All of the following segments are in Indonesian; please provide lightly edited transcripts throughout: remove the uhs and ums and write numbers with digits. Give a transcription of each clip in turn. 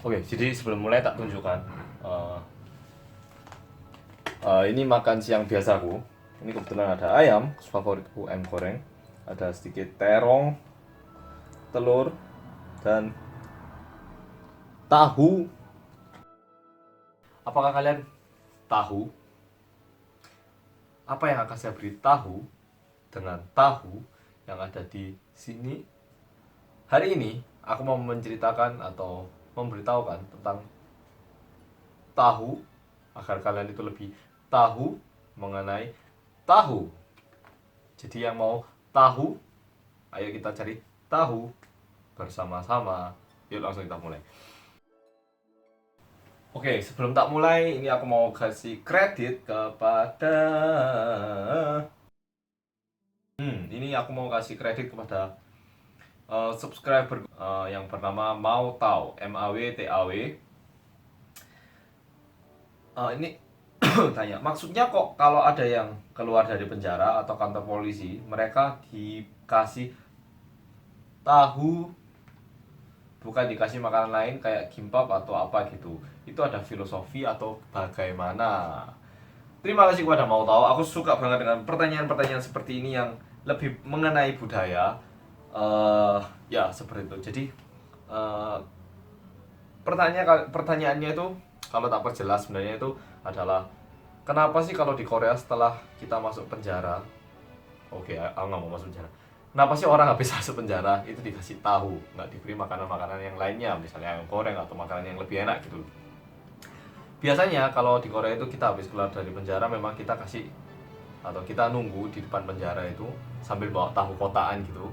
Oke, jadi sebelum mulai tak tunjukkan. Eh, ini makan siang biasaku. Ini kebetulan ada ayam, favoritku ayam goreng. Ada sedikit terong, telur, dan tahu. Apakah kalian tahu apa yang akan saya beri tahu dengan tahu yang ada di sini? Hari ini aku mau menceritakan atau memberitahukan tentang tahu agar kalian itu lebih tahu mengenai tahu. Jadi yang mau tahu, ayo kita cari tahu bersama-sama. Yuk langsung kita mulai. Oke, sebelum tak mulai, ini aku mau kasih kredit kepada ini aku mau kasih kredit kepada subscriber yang bernama Mau Tau, MAWTAW. Ini tanya, maksudnya kok kalau ada yang keluar dari penjara atau kantor polisi, mereka dikasih tahu, bukan dikasih makanan lain kayak gimbap atau apa gitu? Itu ada filosofi atau bagaimana? Terima kasih kepada Mau Tahu. Aku suka banget dengan pertanyaan-pertanyaan seperti ini yang lebih mengenai budaya. Ya seperti itu. Jadi eh, pertanyaannya itu kalau tak perjelas sebenarnya itu adalah kenapa sih kalau di Korea setelah kita masuk penjara, oke, aku nggak mau masuk penjara. Kenapa sih orang habis masuk penjara itu dikasih tahu, nggak diberi makanan-makanan yang lainnya, misalnya ayam goreng atau makanan yang lebih enak gitu. Biasanya kalau di Korea itu kita habis keluar dari penjara memang kita kasih atau kita nunggu di depan penjara itu sambil bawa tahu kotaan gitu.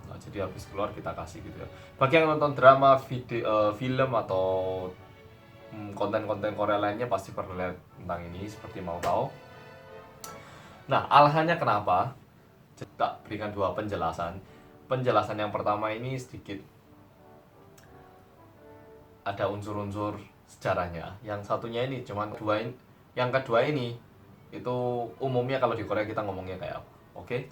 Nah, jadi habis keluar kita kasih gitu ya. Bagi yang nonton drama, film atau konten-konten Korea lainnya pasti pernah lihat tentang ini seperti mau tahu. Nah, alasannya kenapa? Tak berikan dua penjelasan. Penjelasan yang pertama ini sedikit ada unsur-unsur sejarahnya. Yang satunya ini cuman yang kedua ini itu umumnya kalau di Korea kita ngomongnya kayak apa? Oke.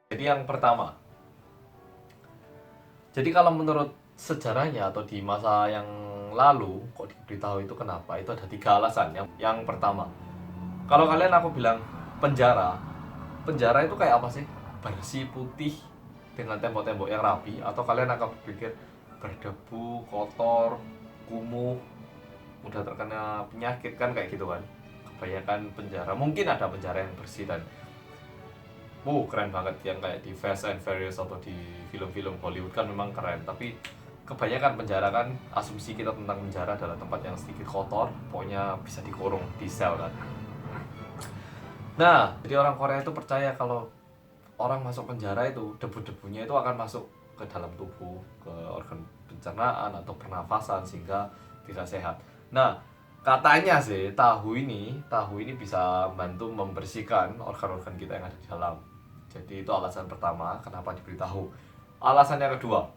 Jadi yang pertama, jadi kalau menurut sejarahnya atau di masa yang lalu kok diberitahu itu kenapa? Itu ada tiga alasan. Yang pertama, kalau kalian aku bilang penjara, penjara itu kayak apa sih? Bersih putih dengan tembok-tembok yang rapi, atau kalian akan berpikir berdebu, kotor, kumuh, mudah terkena penyakit kan kayak gitu kan? Kebanyakan penjara, mungkin ada penjara yang bersih dan keren banget yang kayak di Fast and Furious atau di film-film Hollywood kan memang keren, tapi kebanyakan penjara kan asumsi kita tentang penjara adalah tempat yang sedikit kotor, pokoknya bisa dikurung di sel kan. Nah, jadi orang Korea itu percaya kalau orang masuk penjara itu debu-debunya itu akan masuk ke dalam tubuh, ke organ pencernaan atau pernafasan sehingga tidak sehat. Nah, katanya sih tahu ini bisa membantu membersihkan organ-organ kita yang ada di dalam. Jadi itu alasan pertama kenapa diberitahu. Alasan yang kedua,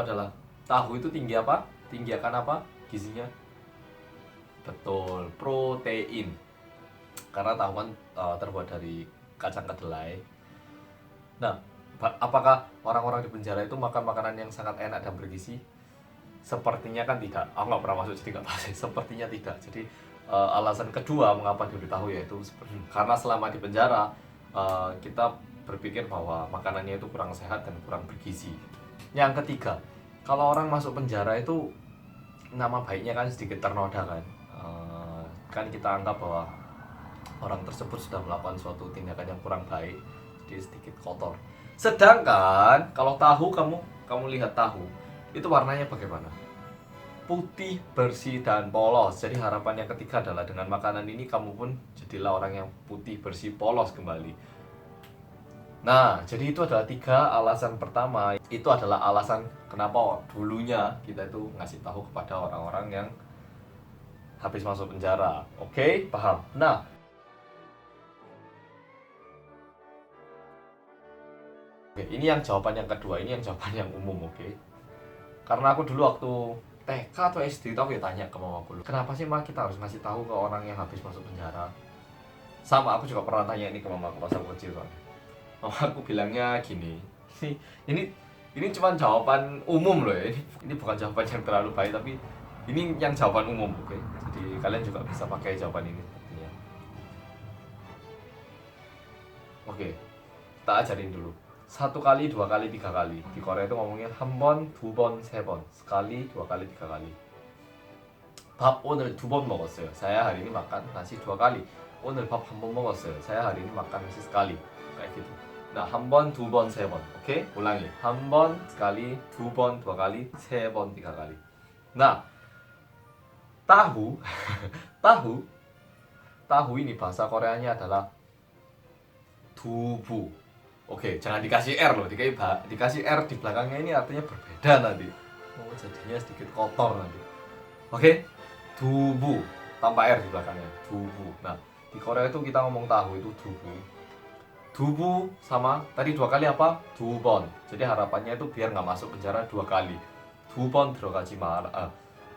adalah tahu itu tinggi apa? Tinggi akan apa? Gizinya? Betul, protein. Karena tahu kan terbuat dari kacang kedelai. Nah, apakah orang-orang di penjara itu makan makanan yang sangat enak dan bergizi? Sepertinya kan tidak. Aku nggak pernah masuk jadi nggak tahu sih. Sepertinya tidak. Jadi alasan kedua mengapa diberitahu yaitu karena selama di penjara kita berpikir bahwa makanannya itu kurang sehat dan kurang bergizi. Yang ketiga, kalau orang masuk penjara itu nama baiknya kan sedikit ternoda kan. Kan kita anggap bahwa orang tersebut sudah melakukan suatu tindakan yang kurang baik, jadi sedikit kotor. Sedangkan kalau tahu, kamu lihat tahu itu warnanya bagaimana? Putih, bersih, dan polos. Jadi harapan yang ketiga adalah dengan makanan ini kamu pun jadilah orang yang putih, bersih, polos kembali. Nah, jadi itu adalah tiga alasan pertama. Itu adalah alasan kenapa dulunya kita itu ngasih tahu kepada orang-orang yang habis masuk penjara. Oke, paham? Nah, oke, ini yang jawaban yang kedua, ini yang jawaban yang umum, oke? Karena aku dulu waktu TK atau SD itu aku ya tanya ke mamaku, kenapa sih Ma kita harus ngasih tahu ke orang yang habis masuk penjara? Sama aku juga pernah tanya ini ke mamaku pas aku kecil soalnya. Mamaku bilangnya gini, ini ini cuma jawaban umum loh ya. Ini bukan jawaban yang terlalu baik, tapi ini yang jawaban umum, oke? Jadi kalian juga bisa pakai jawaban ini artinya. Oke, kita ajarin dulu. 1 kali, 2 kali, 3 kali. Di Korea itu ngomongnya 한 번, 2번, 3번. sekali, 2 kali, 3 kali. 밥 오늘 2번 먹었어요. saya hari ini makan nasi 2 kali. 오늘 밥 1번 먹었어요. saya hari ini makan nasi sekali. Kayak gitu. Nah, 한 번, 2번, 3번. Oke, ulangi. 한 번, sekali, 2번, 2 kali, 3번, 3 kali. Nah, tahu, tahu, tahu ini bahasa Koreanya adalah dubu. Oke, jangan dikasih R loh, dikasih R di belakangnya ini artinya berbeda nanti. Oh, jadinya sedikit kotor nanti. Oke, dubu tanpa R di belakangnya, dubu. Nah, di Korea itu kita ngomong tahu itu dubu. Dubu sama tadi 2 kali apa? 2번. Jadi harapannya itu biar nggak masuk penjara 2 kali. 2번 들어가지 마라.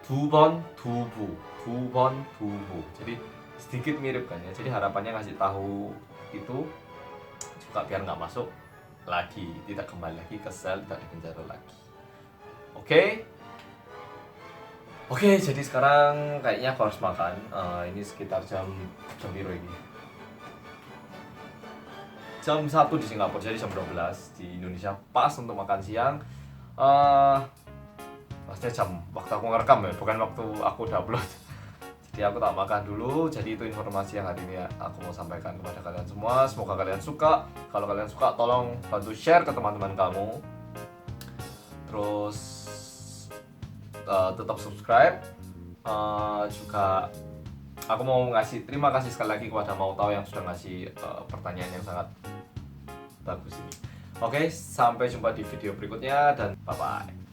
2번 두부. 2번 두부. Jadi sedikit mirip kan ya. Jadi harapannya ngasih tahu itu juga biar nggak masuk lagi, tidak kembali lagi ke sel, tidak di penjara lagi. Oke? Oke, jadi sekarang kayaknya aku harus makan. Ini sekitar jam biru ini. Jam 1 di Singapura, jadi jam 12 di Indonesia pas untuk makan siang. Maksudnya waktu aku ngerekam ya, bukan waktu aku udah upload. Jadi aku tak makan dulu. Jadi itu informasi yang hari ini aku mau sampaikan kepada kalian semua. Semoga kalian suka. Kalau kalian suka, tolong bantu share ke teman-teman kamu. Terus tetap subscribe. Juga aku mau terima kasih sekali lagi kepada Mau Tahu yang sudah ngasih pertanyaan yang sangat bagus ini. Oke, sampai jumpa di video berikutnya dan bye-bye.